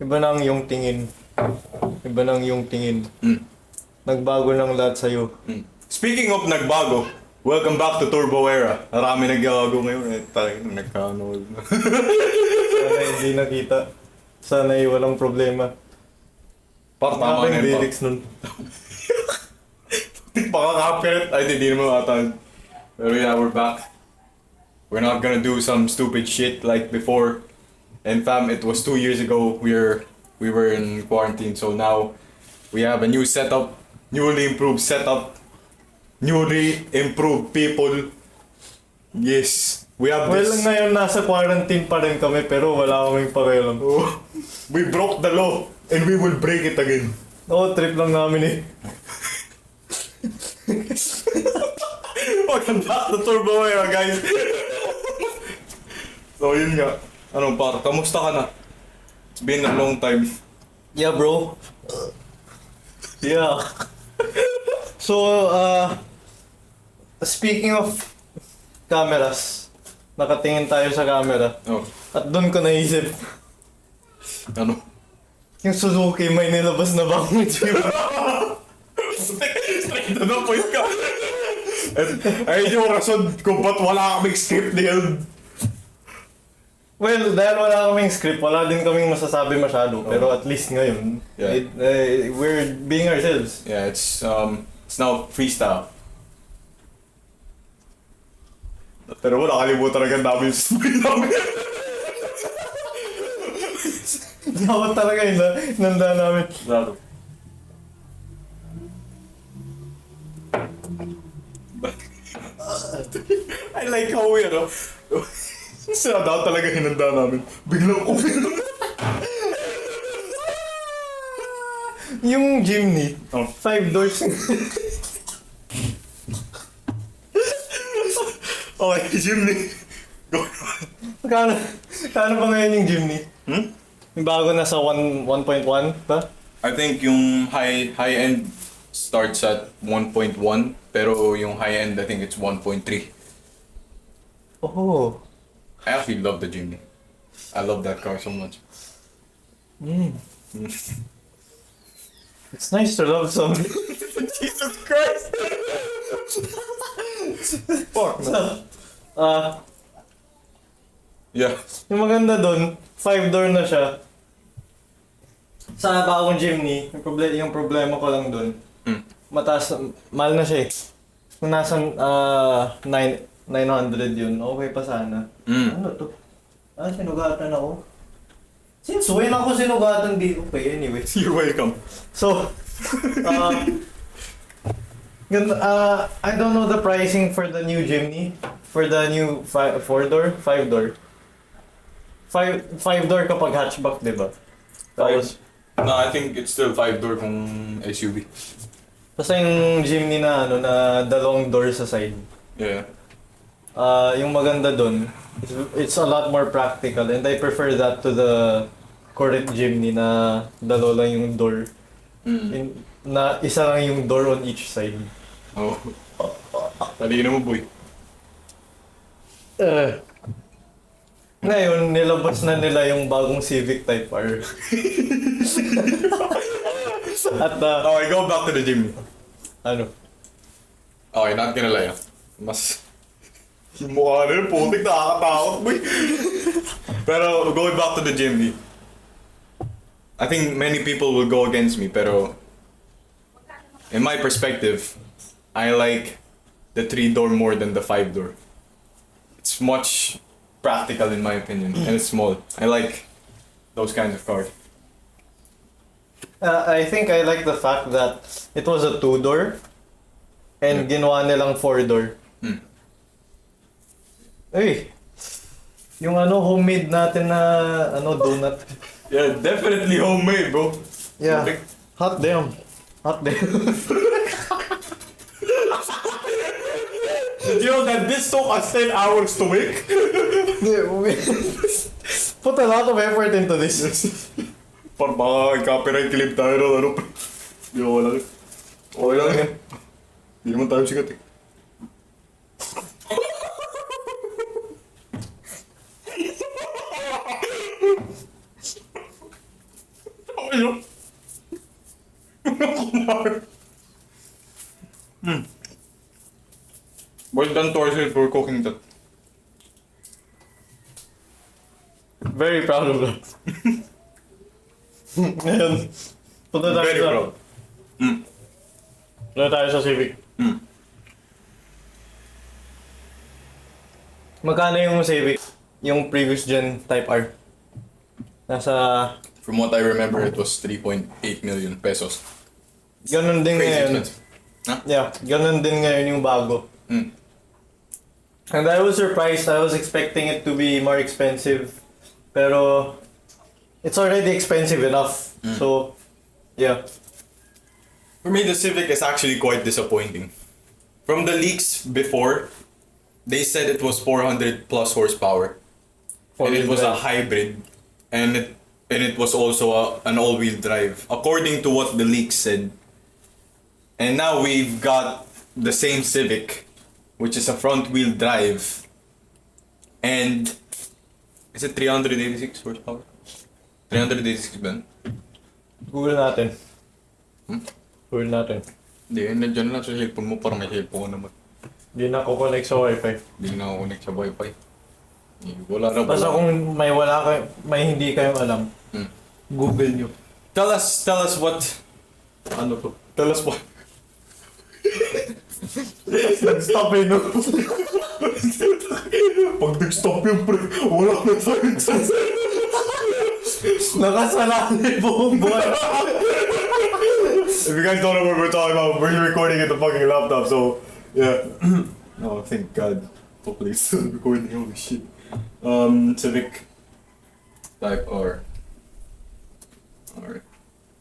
Iba na ang iyong tingin. Iba na ang iyong tingin. Nagbago ng lahat sa'yo. Speaking of nagbago, welcome back to TurboEra. Marami nagbago ngayon. Tayo nagka-ano. Sana hindi nakita. Sana walang problema. Parang tama na Maraming yun. lyrics nun. Pakaka-copyright. Ay, hindi naman ata. Pero yeah, we're back. We're not gonna do some stupid shit like before. And fam, it was 2 years ago we were in quarantine, so now we have a new setup, newly improved setup, newly improved people. Yes, we have Well, this. ngayon nasa quarantine pa rin kami pero wala kaming pakialam. We broke the law and we will break it again. Oo, trip lang namin eh. Welcome back to TurboEra, guys. So yun nga. Ano par, kamusta ka na? It's been a long time. Yeah, bro. Yeah. So, speaking of cameras, nakatingin tayo sa camera. Oh, At doon ko naisip, ano? yung Suzuki may nilabas na bagong gym. Straight to the point ka. Ay, yung rason kung ba't wala kaming script na yun. Well, dahil wala kaming script, wala din kaming masasabi masyado. Pero at least ngayon, Yeah. we're being ourselves. Yeah, it's now freestyle. Pero wala, kalimutan agad namin yung story namin. Dapat talaga yun, nanda namin. Claro. I like how we, ano, sila daw talaga hinanda namin. Biglang open. Yung Jimny, Oh. 5 doors. Okay, Jimny. Go. Kano ba ngayon yung Jimny? Hmm? Yung bago na sa 1.1 ba? I think yung high end starts at 1.1, pero yung high end I think it's 1.3. Oh. I actually love the Jimny. I love that car so much. It's nice to love something. Jesus Christ! Fuck no. Yeah. Yung maganda doon, 5 door na siya. Sa bagong Jimny, yung problema ko lang doon, mataas, mahal na siya eh. Kung nasa 900 yun, okay pa sana. Ano to? Sinugatan ako. Since when ako sinugatan di okay, anyway. You're welcome. So, I don't know the pricing for the new Jimny. For the new 4-door? 5-door. 5-door kapag hatchback, di ba? Tapos, No, I think it's still 5-door kung SUV. basta yung Jimny na, na dalawang door sa side. Yeah. Yung maganda dun, it's a lot more practical and I prefer that to the current Jimny na dalawa lang yung door. Na isa lang yung door on each side. Oh. Talino mo, boy. Ngayon, nilabas na nila yung bagong Civic Type R. At Okay, go back to the Jimny. ano? Okay, not gonna lie. Mas... Yung mukha na yun, putik, nakakatakot, boy. Pero, going back to the Jimny. I think many people will go against me, pero... In my perspective, I like the 3-door more than the 5-door. It's much practical in my opinion, and it's small. I like those kinds of cars. I think I like the fact that it was a 2-door and ginawa nilang 4-door. Uy! Yung homemade natin na donut. Yeah, definitely homemade, bro. Yeah. Hot damn. Hot damn. Did you know that this took us 10 hours to make? Put a lot of effort into this. Para baka copyright claim tayo ng ano. Di ko lang. Okay lang yan. Di naman tayo sikat eh. Ano? Well done, Torsil, for cooking that. Very proud of that. Ngayon, punta tayo Very sa... proud. Punta tayo sa Civic. Magkano yung Civic? Yung previous gen Type R? Nasa... From what I remember, it was 3.8 million pesos. Ganun din Crazy ngayon. expensive. Huh? Yeah, ganun din ngayon yung bago. And I was surprised. I was expecting it to be more expensive. Pero it's already expensive enough. So, yeah. For me, the Civic is actually quite disappointing. From the leaks before, they said it was 400 plus horsepower. And it was a hybrid. And it was also an all-wheel drive, according to what the leaks said. And now we've got the same Civic, which is a front-wheel drive. And is it 386 horsepower? 386 ba? Google natin. Google natin. Hindi, nandiyan lang sa cellphone mo, parang may cellphone ko naman. Hindi na ako connect sa wifi. Hindi na ako connect sa wifi. Wala na Basta wala. kung may hindi kayong alam, Google nyo. Tell us what... Ano to? Tell us what... Stop it, no? Pag nag-stop yung pre, wala na tayo. Nakasalali buong buhay. If you guys don't know what we're talking about, we're recording at the fucking laptop, so... Yeah. Oh, thank God. Hopefully it's still recording, holy shit. Civic Type R. R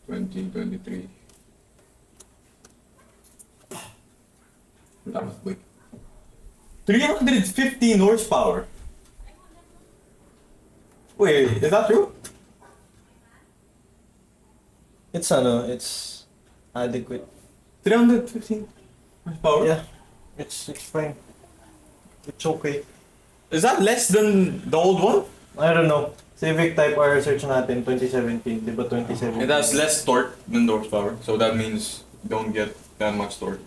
2023. Wait. 315 horsepower. Wait, is that true? It's adequate. 315 horsepower? Yeah, it's fine. It's okay. Is that less than the old one? I don't know. Civic Type R search natin 2017, di ba 2017? It has less torque than the horsepower, so that means you don't get that much torque.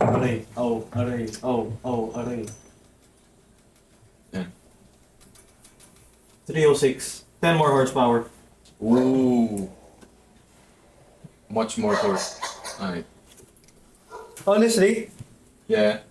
Aray, aray. Yeah. 306. 10 more horsepower. Ooh. Much more torque. Alright. Honestly, Yeah.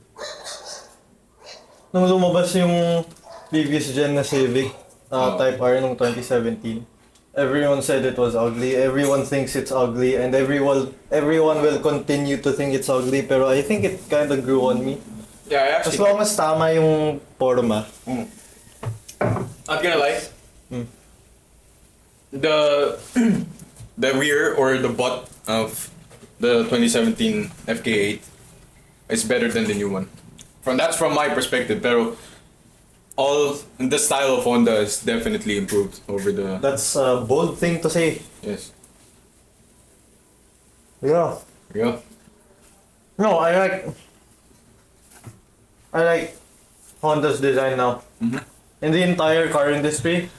nung lumabas yung previous gen na Civic Oh. Type R nung 2017, everyone said it was ugly. Everyone thinks it's ugly, and everyone will continue to think it's ugly. Pero I think it kind of grew on me. Yeah, I As actually... long as tama yung forma. Not gonna lie. The the rear or the butt of the 2017 FK8 is better than the new one. That's from my perspective, pero all the style of Honda is definitely improved over the... That's a bold thing to say. Yes. Yeah. Yeah. No, I like Honda's design now. In the entire car industry,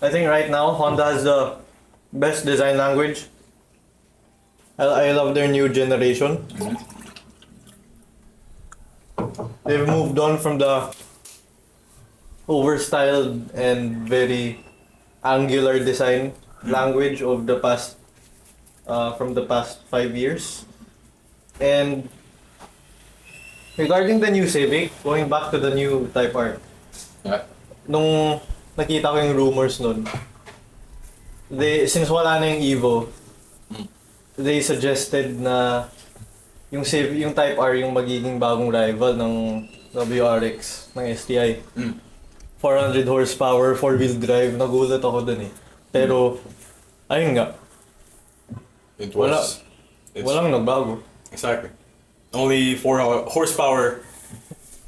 I think right now Honda has the best design language. I love their new generation. They've moved on from the overstyled and very angular design language of the past from the past 5 years. And regarding the new Civic, going back to the new Type R, Yeah. nung nakita ko yung rumors nun, since wala na yung Evo, they suggested na yung Type R yung magiging bagong rival ng WRX, ng STI. 400 horsepower, 4-wheel drive, nagulat ako dun eh. Pero, ayun nga, It was... walang nagbago. Exactly. Only 4 horsepower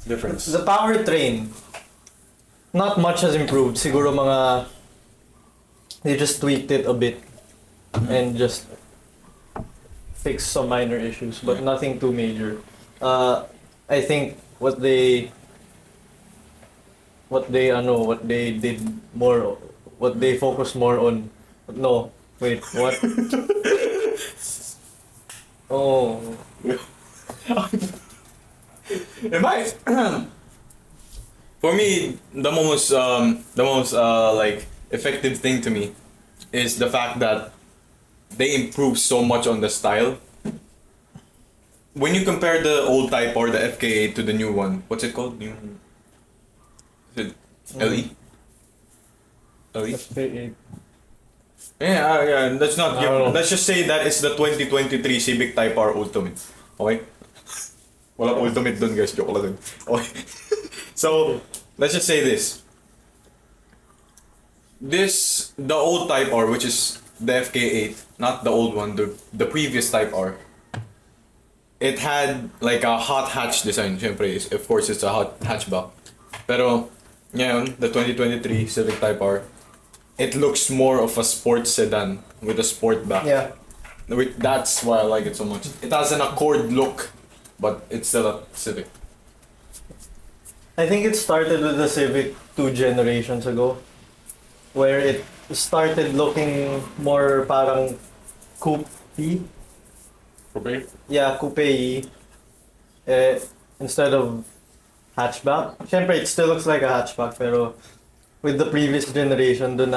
difference. The powertrain, not much has improved. Siguro they just tweaked it a bit and just fixed some minor issues, but nothing too major. I think what they focused more on No. Wait, what? Oh. Am I? For me, the most like effective thing to me is the fact that they improve so much on the style. When you compare the old Type or the FK8 to the new one, what's it called? New. Is it LE? LE? FK8. Yeah. Let's not give. I don't know. Let's just say that it's the 2023 Civic Type R Ultimate. Okay. Walang ultimate dun, guys. Joke lang dun. Okay. So, let's just say this. The old Type R, which is the FK8, not the old one, the previous Type R, it had like a hot hatch design. Syempre, of course, it's a hot hatchback. Pero, ngayon, the 2023 Civic Type R, it looks more of a sports sedan with a sport back. Yeah. That's why I like it so much. It has an Accord look, but it's still a Civic. I think it started with the Civic 2 generations ago, where it started looking more parang coupe-y. Okay. Yeah, coupe-y. Instead of hatchback. Siyempre, it still looks like a hatchback, pero with the previous generation, doon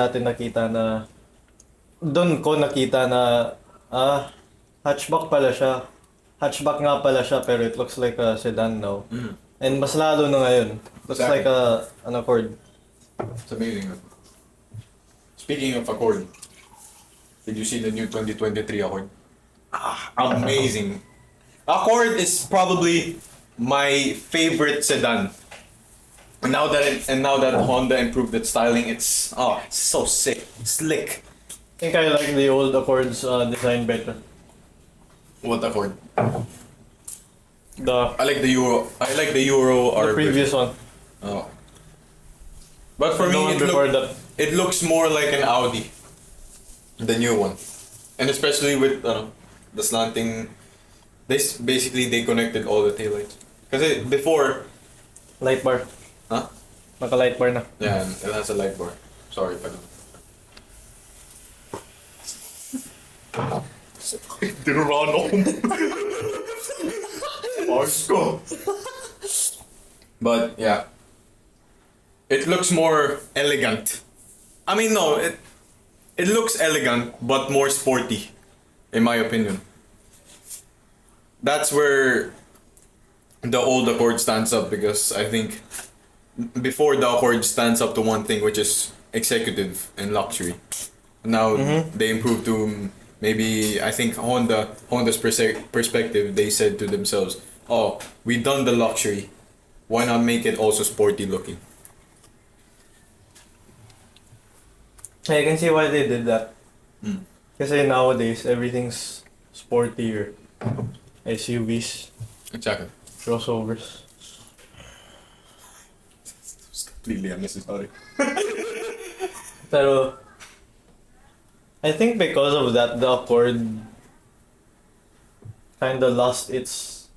ko nakita na, hatchback pala siya. Hatchback nga pala siya, pero it looks like a sedan now. And mas lalo na ngayon. Looks Exactly. like an Accord. It's amazing. Speaking of Accord, did you see the new 2023 Accord? Amazing. Accord is probably my favorite sedan. And now that Honda improved its styling, it's so sick, slick. I think I like the old Accord's design better. What Accord? The I like the Euro the or previous one. Oh. But for The me, one before that. it looks more like an Audi, the new one, and especially with the slanting. They connected all the taillights. Because before, Light bar. huh? Naka-light bar na. Yeah, it has a light bar. Sorry, pardon. Tinurano. Go. But yeah, it looks more elegant. I mean, no, it looks elegant but more sporty, in my opinion. That's where the old Accord stands up, because I think before the Accord stands up to one thing, which is executive and luxury. Now they improved to maybe, I think Honda's perspective, they said to themselves, oh, we done the luxury, why not make it also sporty looking? I can see why they did that. Kasi nowadays, everything's sportier. SUVs, Exactly. crossovers. It's completely unnecessary. Pero, I think because of that, the Accord kinda lost its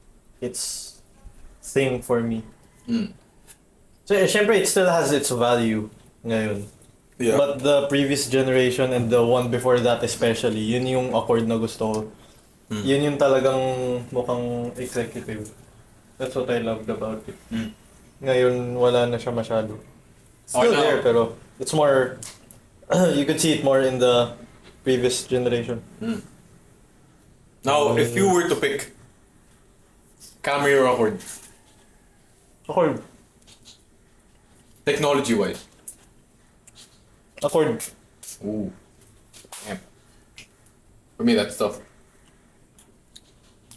thing for me. So, syempre, it still has its value ngayon. Yeah. But the previous generation and the one before that especially, yun yung Accord na gusto ko. Yun yung talagang mukhang executive. That's what I loved about it. Ngayon, wala na siya masyado. Still now- there, pero it's more, you could see it more in the previous generation. Now, if you were to pick Camry or Accord, Accord. technology-wise, Accord. ooh, damn. For me, that's tough.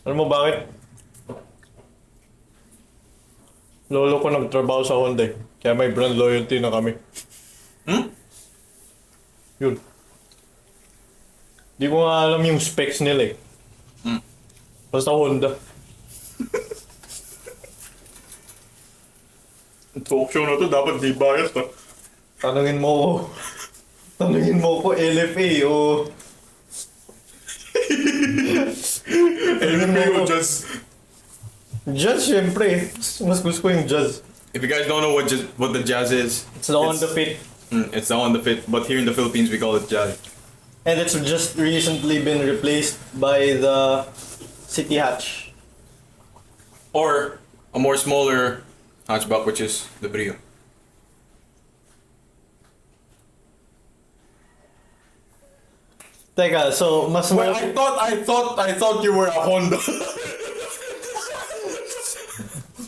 Alam mo bakit? Lolo ko nagtrabaho sa Honda eh. Kaya may brand loyalty na kami. Yun. Di ko nga alam yung specs nila eh. Basta Honda. Talk show na to, dapat di bias to. Tanungin mo ko LFA o... Anyway, just Jazz, syempre. Mas gusto ko yung Jazz. if you guys don't know what the Jazz is, It's the Honda Fit. it's the Honda Fit, but here in the Philippines we call it Jazz. And it's just recently been replaced by the City Hatch. Or a more smaller hatchback, which is the Brio. Teka, so mas Well, malaki, I thought you were a Honda.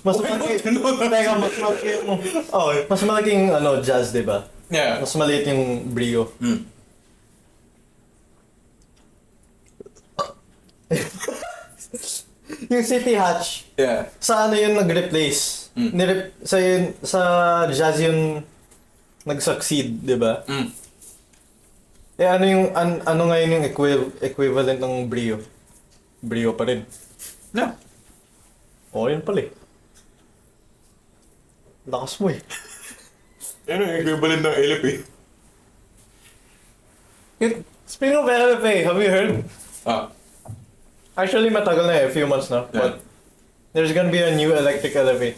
mas malaki, teka, mas malaki yung, Oh, mas malaking Jazz, di ba? yeah. Mas maliit yung Brio. Yung City Hatch, Yeah. sa ano yun nag-replace? Sa Jazz yun nag-succeed, di ba? Eh ano yung ano ngayon yung equivalent ng Brio? Brio pa rin. Yeah. Oh, yun pala eh. Lakas mo eh. Yan ang equivalent ng LP. Speaking of LFA, have you heard? Ah. Actually, matagal na eh, a few months na. Yeah. But there's gonna be a new electric LFA.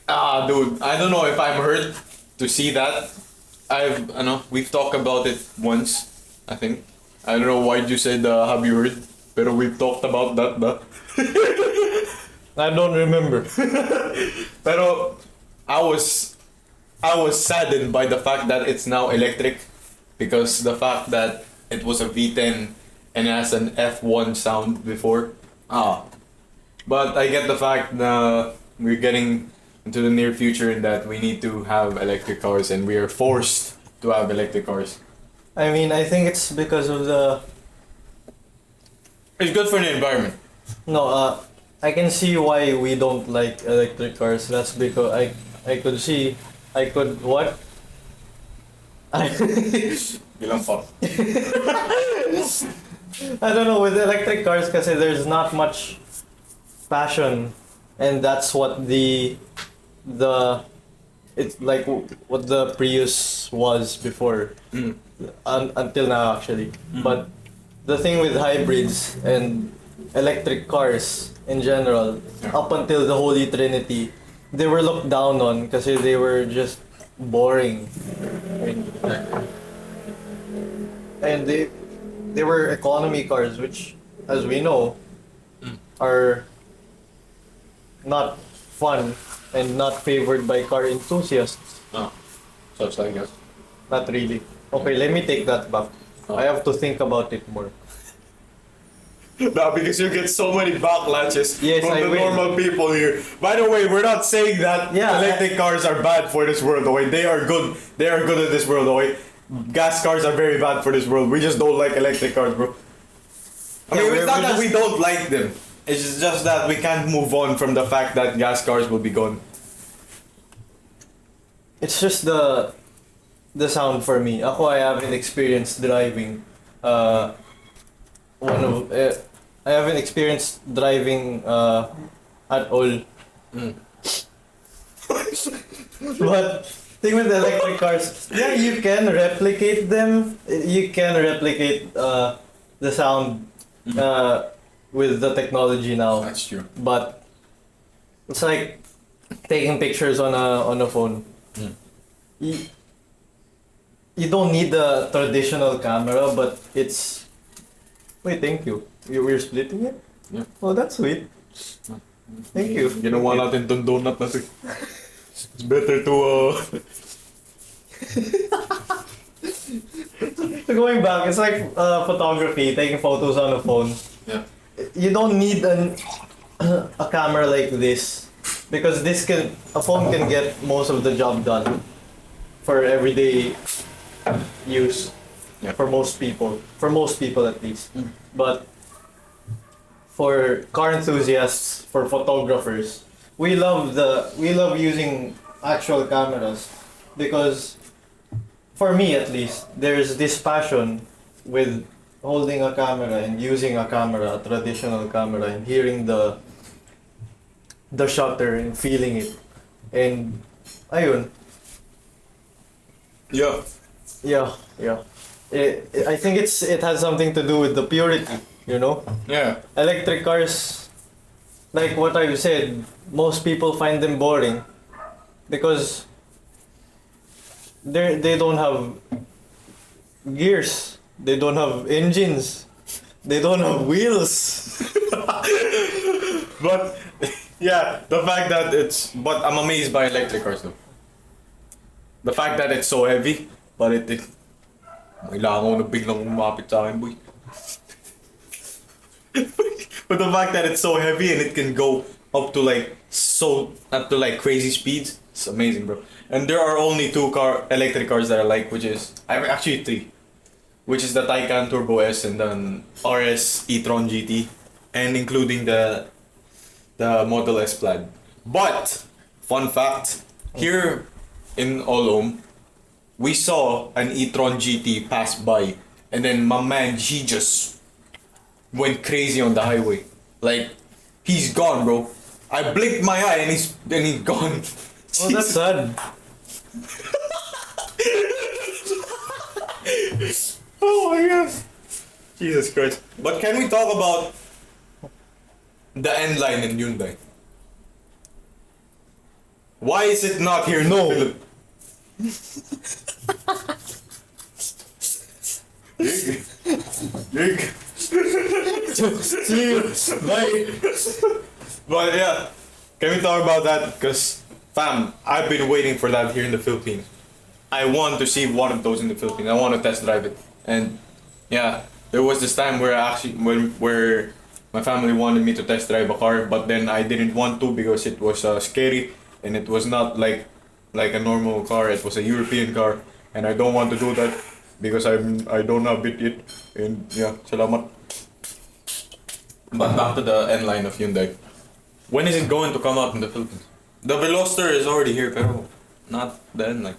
Ah, dude, I don't know if I'm hurt to see that. We've talked about it once, I think. I don't know why you said, have you heard? Pero we've talked about that, ba? I don't remember. Pero I was saddened by the fact that it's now electric, because the fact that it was a V10 and has an F1 sound before. But I get the fact that we're getting into the near future in that we need to have electric cars and we are forced to have electric cars. I mean, I think it's because of the... It's good for the environment. No, I can see why we don't like electric cars. That's because I could what? Bilang pa. I don't know, with electric cars kasi there's not much passion, and that's what it's like what the Prius was before, until now actually. But the thing with hybrids and electric cars in general, up until the Holy Trinity, they were looked down on kasi they were just boring. And they were economy cars, which, as we know, are not fun and not favored by car enthusiasts. No. Such like us. Not really. Okay, let me take that back. Oh. I have to think about it more. No, because you get so many backlashes Yes, from I the will. normal people here. By the way, we're not saying that Yeah, electric cars are bad for this world. Okay, they are good. They are good at this world. Okay, gas cars are very bad for this world. We just don't like electric cars, bro. I mean, Yeah, it's not we're that we just- don't like them. It's just that we can't move on from the fact that gas cars will be gone. It's just the sound for me. Ako, I haven't experienced driving. I haven't experienced driving at all. But thing with the electric cars, yeah, you can replicate them. You can replicate the sound with the technology now. That's true. But it's like taking pictures on a phone. You don't need the traditional camera, but it's... Wait, thank you. We're splitting it? Yeah. Oh, that's sweet. Thank you. Ginawa natin tong donut na to. It's better to So going back, it's like photography, taking photos on a phone. Yeah. You don't need a camera like this, because a phone can get most of the job done for everyday use. Yeah. For most people at least. But for car enthusiasts, for photographers, we love using actual cameras, because for me at least, there's this passion with holding a camera and using a camera, a traditional camera, and hearing the shutter and feeling it. And ayun. yeah. Yeah. I think it has something to do with the purity, you know? Yeah. Electric cars, like what I've said, most people find them boring because they don't have gears They don't have engines. They don't have wheels. But yeah, the fact that but I'm amazed by electric cars though. The fact that it's so heavy, but kailangan ko na biglang umapit sa akin, boy. But the fact that it's so heavy and it can go up to crazy speeds, it's amazing, bro. And there are only two electric cars that I like, which is actually three, which is the Taycan Turbo S and then RS e-tron GT, and including the Model S Plaid. But fun fact, here in Olom, we saw an e-tron GT pass by, and then my man, he just went crazy on the highway. Like, he's gone, bro. I blinked my eye and he's gone. Oh, that's sad. Oh my god. Jesus Christ. But can we talk about the end line in Hyundai? Why is it not here in the Philippines? See you. Bye. But yeah, can we talk about that? Because, fam, I've been waiting for that here in the Philippines. I want to see one of those in the Philippines. I want to test drive it. And yeah, there was this time where where my family wanted me to test drive a car, but then I didn't want to because it was scary and it was not like a normal car. It was a European car, and I don't want to do that because I don't have it yet. And yeah, salamat. But back to the end line of Hyundai. When is it going to come out in the Philippines? The Veloster is already here, pero not the end line.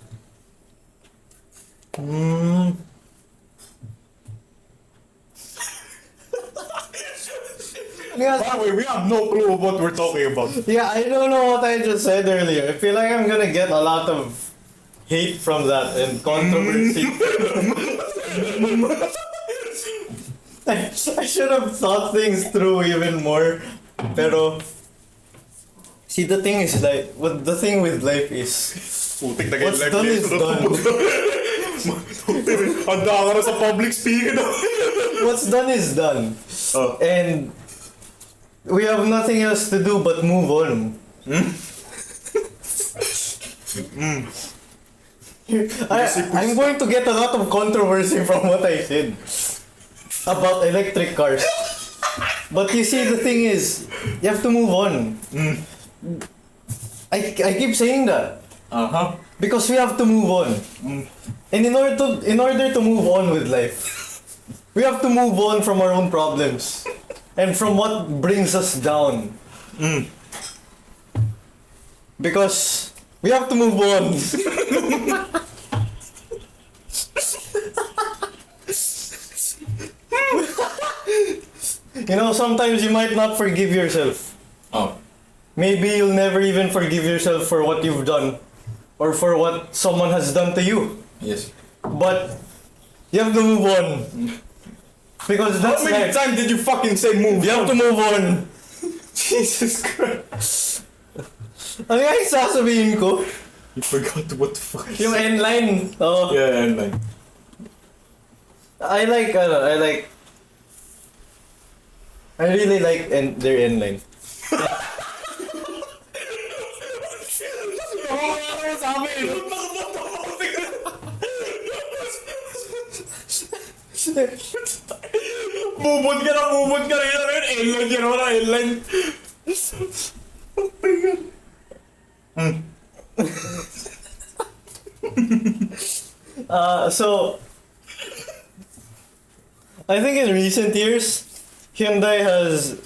Yeah, By the way, we have no clue of what we're talking about. yeah, I don't know what I just said earlier. I feel like I'm gonna get a lot of hate from that and controversy. I should have thought things through even more. Pero, see, the thing is like, the thing with life is, Putik na what's done is done. Handa ka na sa public speaking. What's done is done. Oh. And we have nothing else to do but move on. I'm going to get a lot of controversy from what I said about electric cars. But you see, the thing is, you have to move on. I keep saying that. Because we have to move on. And in order to move on with life, we have to move on from our own problems and from what brings us down. Because we have to move on. You know, sometimes you might not forgive yourself. Oh. Maybe you'll never even forgive yourself for what you've done or for what someone has done to you. Yes. But you have to move on. Because that's How many life. times did you fucking say move? You have to move on. Jesus Christ. Ano nga yung sasabihin ko? You forgot what the fuck. Yung end line. Oh. Yeah, and like. I really like their end line. Bubod ka na. Inline yan wala, inline. Oh my god. So, I think in recent years, Hyundai has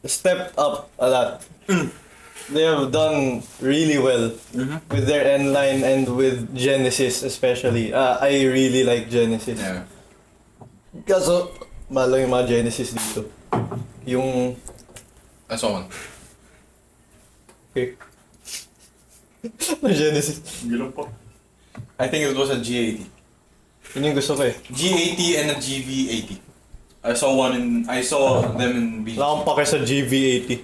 stepped up a lot. They have done really well with their end line and with Genesis especially. I really like Genesis. Yeah. Kaso, mahal lang yung mga Genesis dito. Yung... I saw one. Okay. Genesis. I think it was a G80. Yun yung gusto ko eh. G80 and a GV80. I saw them in BG. Wala akong pake sa GV80.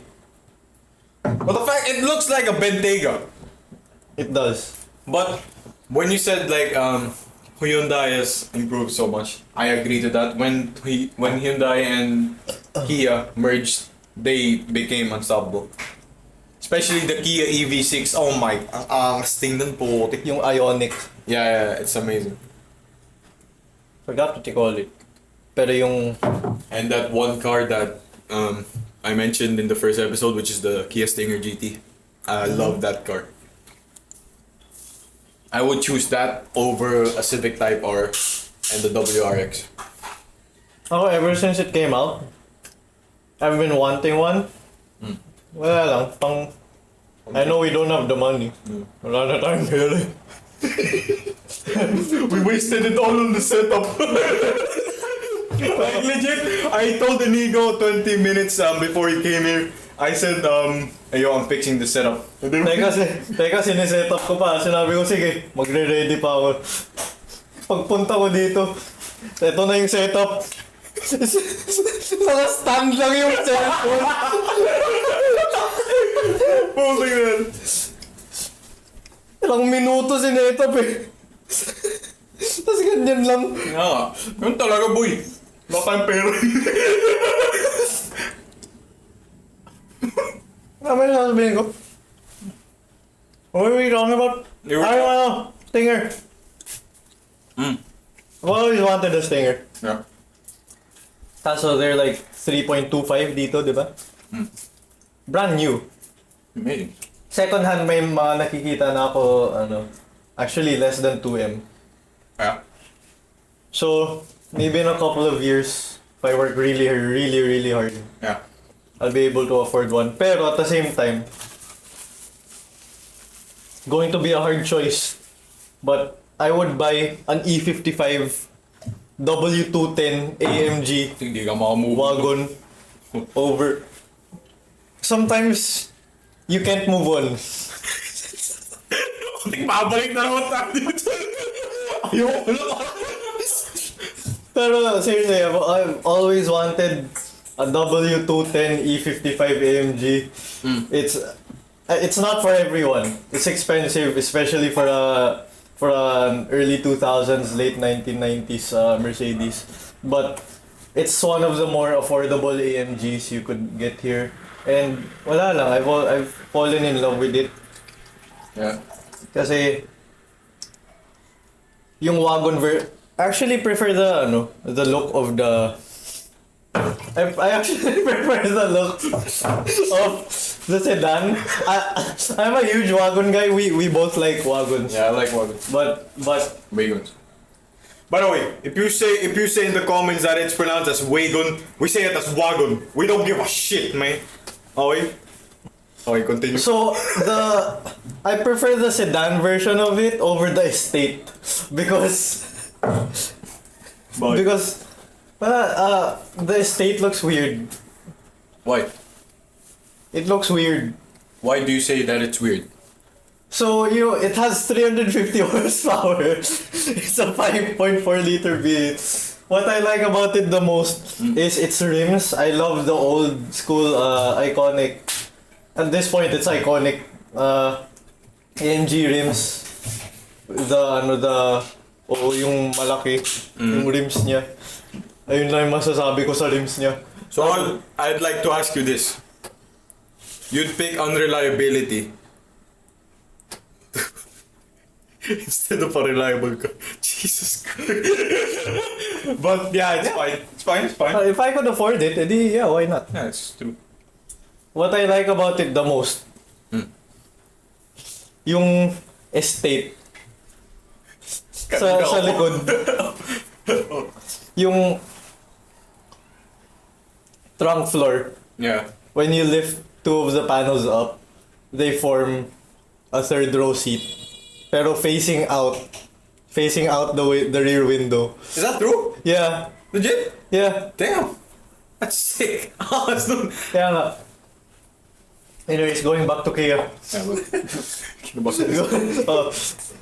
But the fact, it looks like a Bentayga. It does. But when you said like Hyundai has improved so much. I agree to that. When Hyundai and Kia merged, they became unstoppable. Especially the Kia EV6. Oh my, ang tingnan po. Yung Ioniq. Yeah, it's amazing. Forgot what you call it. Pero yung... And that one car that I mentioned in the first episode, which is the Kia Stinger GT. I love that car. I would choose that over a Civic Type R and the WRX. Ako, ever since it came out, I've been wanting one. Wala lang, pang... I know we don't have the money. Wala na tayong pera. We wasted it all on the setup. Like legit, I told Inigo 20 minutes before he came here. I said, ayo, I'm fixing the setup. Teka, sineset up ko pa. Sinabi ko, sige, magre-ready pa ako. Pagpunta ko dito, eto na yung setup. Naka-stand lang yung cellphone. Holy man. Ilang minuto sinetap eh. Tapos ganyan lang. Yeah, yun talaga boy. Wala tayong pera. Ano yung sasabihin ko? What are we talking about? Stinger. I've always wanted a Stinger. Yeah. So they're like 3.25 dito, di ba? Brand new. Amazing. Second hand may mga nakikita na ako, actually less than 2M. Yeah. So, maybe in a couple of years, if I work really, really, really hard, Yeah. I'll be able to afford one. Pero at the same time, going to be a hard choice. But I would buy an E55 W210 AMG Hindi ka makamove. wagon over. Sometimes, you can't move on. Babalik na naman tayo dito. Ayoko na. Pero seriously, I've always wanted a W210 E55 AMG. It's not for everyone. It's expensive, especially for an early 2000s, late 1990s Mercedes. But it's one of the more affordable AMGs you could get here. And wala lang, I've fallen in love with it. Yeah. Kasi yung wagon actually prefer the look of the I actually prefer the look of the sedan. I'm a huge wagon guy. We both like wagons. Yeah, I like wagons. But Wagons. By the way, if you say in the comments that it's pronounced as wagon, we say it as wagon. We don't give a shit, man. Okay? Okay, continue. so I prefer the sedan version of it over the estate because the estate looks weird. Why? It looks weird. Why do you say that it's weird? So, it has 350 horsepower. It's a 5.4 liter V8. What I like about it the most is its rims. I love the old school, iconic. At this point, it's iconic. AMG rims. Yung malaki. Yung rims niya. Ayun lang yung masasabi ko sa rims niya. So I'd like to ask you this. You'd pick unreliability instead of a reliable car. Jesus Christ. But yeah, it's fine. It's fine. If I could afford it, edi yeah, why not? Yeah, it's true. What I like about it the most, yung estate sa likod. Yung trunk floor. Yeah. When you lift two of the panels up, they form a third row seat. Pero facing out the rear window. Is that true? Yeah. Legit? Yeah. Damn. That's sick. That's not... Kaya nga. Anyways, going back to Kia.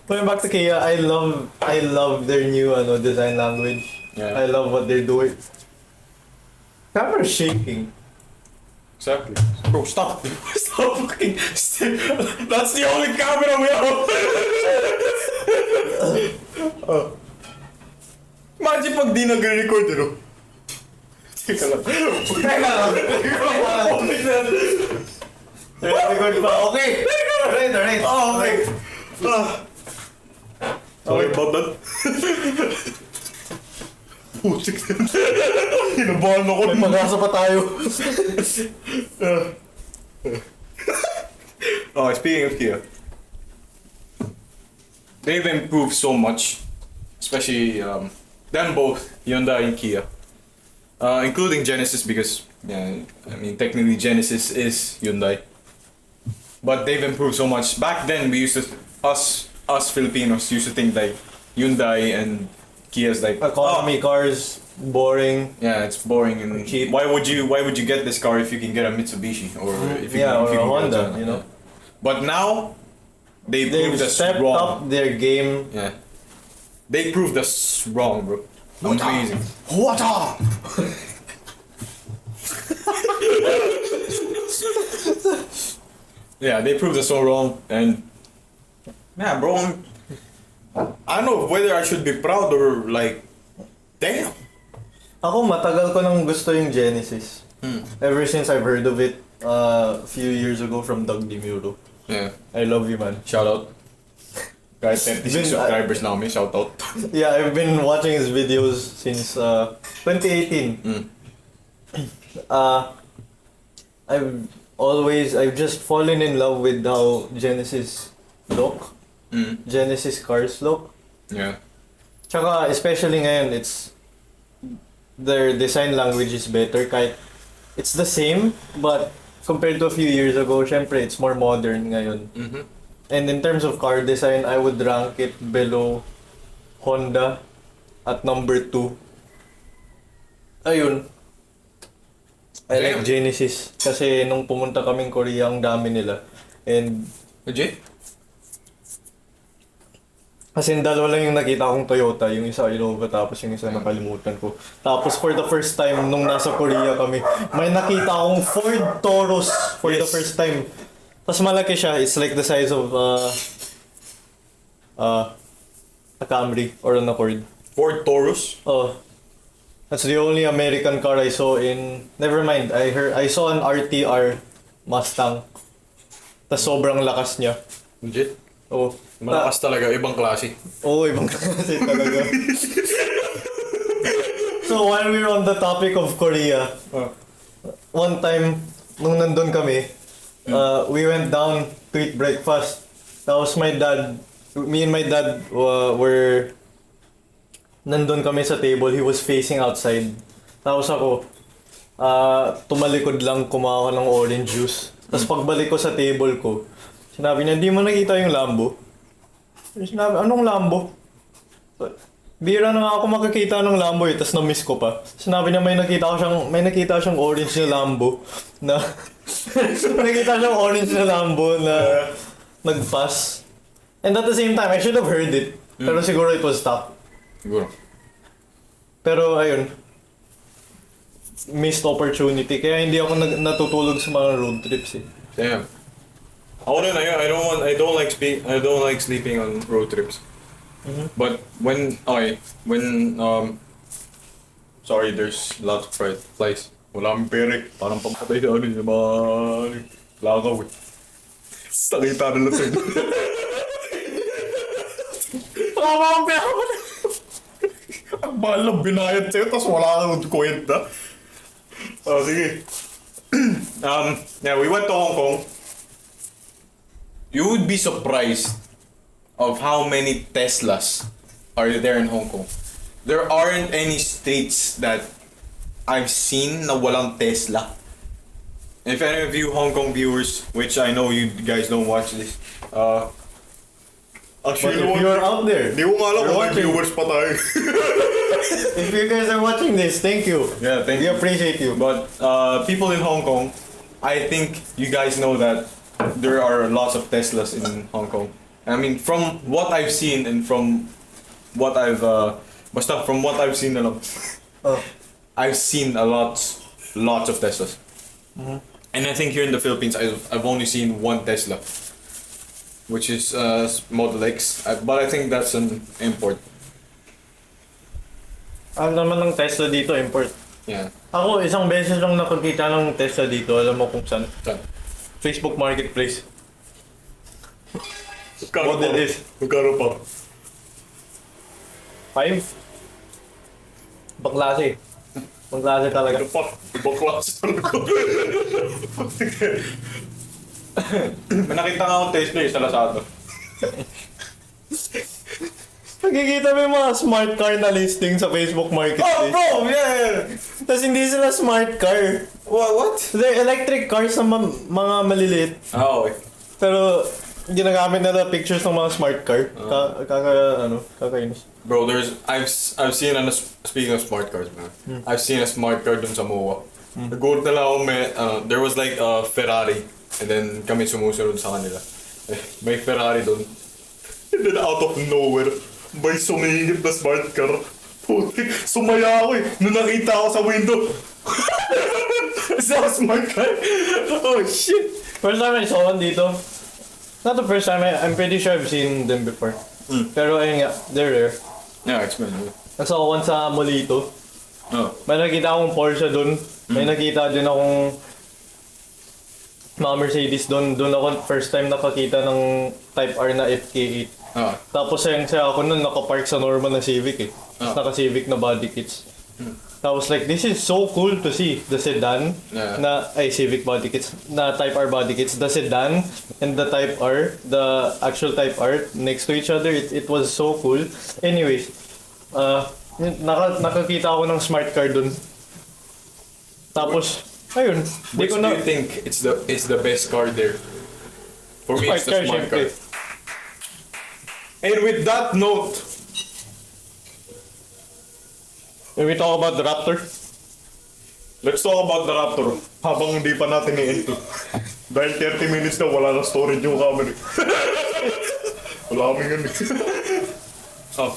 Going back to Kia, I love their new design language. Yeah. I love what they're doing. Camera's shaking. Exactly. Bro, stop. Stop fucking... That's the only camera we have. Imagine pag di nag-record, ano? Teka lang. Record pa. Okay. Alright. Oh, okay. Sorry about that. Putik na. Hinabahan ako. May pag-asa pa tayo. Oh, speaking of Kia, they've improved so much, especially them both, Hyundai and Kia, including Genesis because yeah, I mean technically Genesis is Hyundai, but they've improved so much. Back then, we used to us Filipinos used to think like Hyundai and Kia's like Economy cars, boring. yeah, it's boring and Cheap. Why would you get this car if you can get a Mitsubishi or if you Yeah, can, or if you a can Honda, get you know. But now they They've proved us stepped wrong. up their game. Yeah, they proved us wrong, bro. Amazing. What up? Yeah, they proved us so wrong and yeah, bro. I don't know whether I should be proud or like, damn. Ako matagal ko nang gusto yung Genesis. Ever since I've heard of it a few years ago from Doug DiMuro. Yeah, I love you, man. shout out. Guys, 36 Been- subscribers now, me shout out. Yeah, I've been watching his videos since 2018. I've just fallen in love with how Genesis look. Genesis cars look. Yeah. Tsaka, especially ngayon, their design language is better. Kahit it's the same, but compared to a few years ago, syempre, it's more modern ngayon. And in terms of car design, I would rank it below Honda at number 2. Ayun. I like Damn. Genesis. Kasi nung pumunta kaming Korea, ang dami nila. And Legit? kasi dalawa lang yung nakita kong Toyota, yung isa Innova tapos yung isa nakalimutan ko. Tapos for the first time nung nasa Korea kami, may nakita akong Ford Taurus for the Yes. first time. Tapos malaki siya, it's like the size of a Camry or an Accord. Ford Taurus? Oh. That's the only American car I saw in... Never mind, I saw an RTR Mustang. Tapos sobrang lakas niya. Legit? Oh. Malakas talaga, ibang klase. Oo, ibang klase talaga. So while we're on the topic of Korea, one time, nung nandun kami, we went down to eat breakfast. Tapos me and my dad were nandun kami sa table, he was facing outside. Tapos ako, tumalikod lang, kumawa ng orange juice. Tapos pagbalik ko sa table ko, sinabi niya, di mo nakita yung Lambo? Sinabi, anong Lambo? Bira na nga ako makakita ng Lambo eh, tapos na-miss ko pa. Sinabi niya may nakita siyang orange na Lambo na nakita siyang orange na Lambo na nag-pass. And at the same time, I should have heard it. Pero siguro it was stopped. Siguro. Pero ayun, missed opportunity. Kaya hindi ako natutulog sa mga road trips eh. Damn. Ako rin, I don't like sleeping on road trips. But sorry, there's lots of flies. Wala akong pere. Parang pamatay na ano yung mga lagaw eh. Nakita na lang ito. Wala akong pera mo na. Ang mahal lang binayad sa'yo, tapos wala kang kwenta. Oh, sige. Yeah, we went to Hong Kong. You would be surprised of how many Teslas are there in Hong Kong. There aren't any states that I've seen na walang Tesla. If any of you Hong Kong viewers, which I know you guys don't watch this, But if you're out there, di ko nga alam you're kung may watching. viewers pa tayo. If you guys are watching this, thank you. Yeah, thank We you. appreciate you. But people in Hong Kong, I think you guys know that there are lots of Teslas in Hong Kong. I mean, from what I've seen and from what I've seen na lang, I've seen lots of Teslas. And I think here in the Philippines, I've only seen one Tesla, which is Model X. But I think that's an import. Alam naman ng Tesla dito, import. Yeah. Ako, isang beses lang nakakita ng Tesla dito. Alam mo kung saan? Saan? Facebook Marketplace. Magkano Model pa? is Magkano pa? 5? Baklase. Baklase talaga. Ano pa? Ibang klase talaga. May nakita nga akong Tesla sa Lazada. Nakikita mo yung mga smart car na listing sa Facebook Oh, Marketplace. bro! Yeah! Tapos hindi sila smart car. What? They're electric cars na mga maliliit. Ah, okay. Pero ginagamit nila pictures ng mga smart car. Kakainis. Bro, I've seen, speaking of smart cars, man, I've seen a smart car dun sa MOA. Nagulat na lang ako, there was like a Ferrari, and then kami sumusunod sa kanila. May Ferrari dun. And then out of nowhere, may sumingit na smart car. Putik, sumaya ako eh. Nung nakita ako sa window. Isa smart car. Oh shit. First time I saw one dito. Not the first time, I'm pretty sure I've seen them before. Pero ayun nga, they're rare. Yeah, explain. Nasa one sa Molito. Oh. May nakita akong Porsche dun. May nakita din akong mga Mercedes dun. Dun ako first time nakakita ng Type R na FK8. Ah. Tapos sayang-saya ako nun nakapark sa normal na Civic eh. Naka-Civic na body kits. Tapos like, this is so cool to see. The sedan Civic body kits, na Type R body kits. The sedan and the Type R, the actual Type R next to each other. It was so cool. Anyways, nakakita ako ng smart car dun. Tapos, ayun. Which do you think it's the best car there? For me, it's the smart car. And with that note, when we talk about the Raptor, let's talk about the Raptor. Habang hindi pa natin i-end to. Dahil 30 minutes na wala na storage yung camera. Wala kaming ganun. Oh.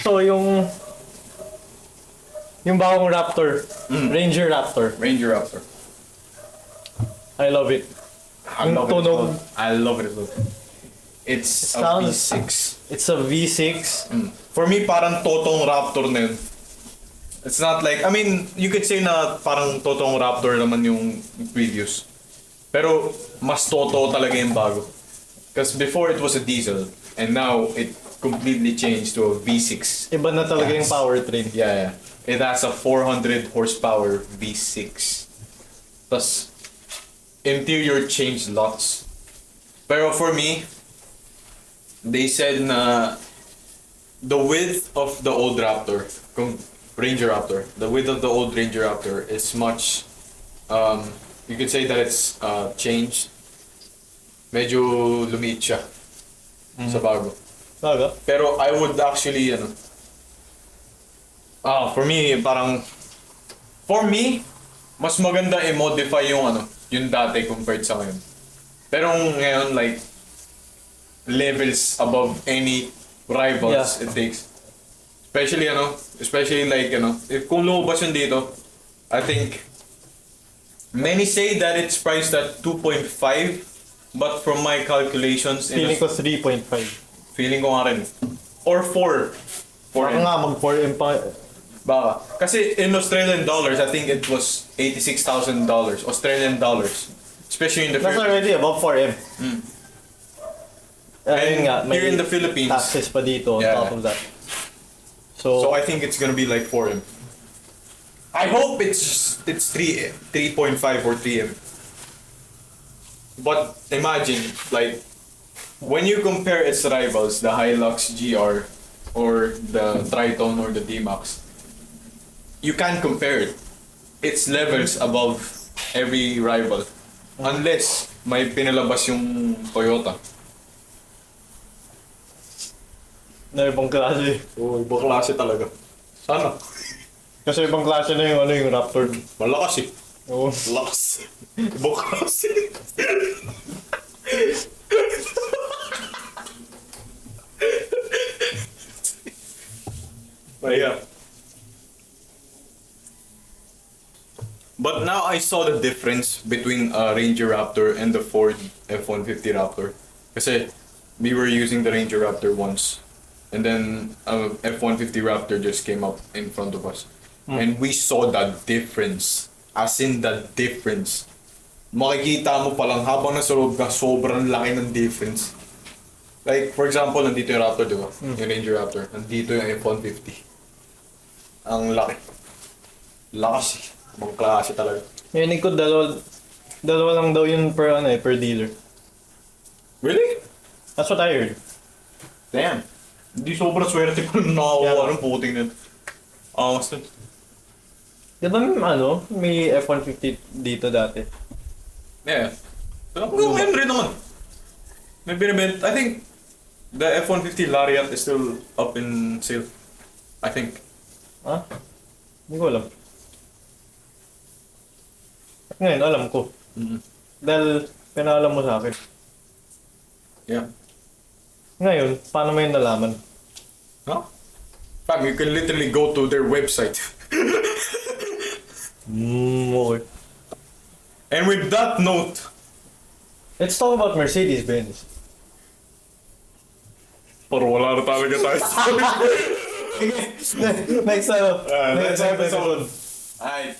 so yung bagong Raptor, Ranger Raptor, Ranger Raptor. I love it. I love it as well. I love it as well. It's a V6. It's a V6. For me, parang totong Raptor na yun. It's not like, I mean, you could say na parang totong Raptor naman yung previous. Pero mas toto talaga yung bago. Because before it was a diesel, and now it completely changed to a V6. Iba na talaga yung powertrain. Yeah. It has a 400 horsepower V6. Plus, interior changed lots. Pero for me, they said na the width of the old Raptor, Ranger Raptor, the width of the old Ranger Raptor is much, you could say that it's changed. Medyo lumiit siya sa bago. Talaga? Pero I would actually, for me, mas maganda i-modify yung yung dati compared sa ngayon. Pero ngayon, like, levels above any rivals it takes. Especially like, if kung lumabas yun dito, I think, many say that it's priced at 2.5, but from my calculations, Feeling ko 3.5. feeling ko nga rin. Or 4. Baka nga mag-4M pa. Baka. Kasi in Australian dollars, I think it was $86,000 Australian dollars. Especially in the That's already above 4M. And nga, may here in the Philippines, taxes pa dito on top of that. so I think it's gonna be like 4M. I hope it's 3.5 or 3M. But imagine, like, when you compare its rivals, the Hilux GR or the Triton or the D-Max, you can't compare it. It's levels above every rival. Unless may pinalabas yung Toyota. Na ibang klase. Oo, ibang klase talaga. Sana. Kasi ibang klase na yung Raptor. Malakas eh. Oo. Lakas. Ibang klase. Yeah. But now I saw the difference between Ranger Raptor and the Ford F-150 Raptor. Kasi we were using the Ranger Raptor once. And then F-150 Raptor just came up in front of us. And we saw the difference. As in the difference. Makikita mo palang habang nasa loob ka, sobrang laki ng difference. Like, for example, nandito yung Raptor, di ba? Yung Ranger Raptor. Nandito yung F-150. Ang laki. Lakas eh. Ibang klase talaga. Yung ko, dalawa lang daw yun per dealer. Really? That's what I heard. Damn. Hindi sobrang swerte ko na nakakuha ng puting nun. Angas nun. Di ba may F-150 dito dati? Yeah. Pero ngayon rin naman. May binibent. I think the F-150 Lariat is still up in sale. I think. Ha? Hindi ko alam. At ngayon, alam ko. Dahil pinaalam mo sa akin. Yeah. Ngayon, paano mo yun nalaman? Huh? Fam, you can literally go to their website. Okay. And with that note, Let's talk about Mercedes-Benz. pero wala na talaga tayo sa Next episode. Alright.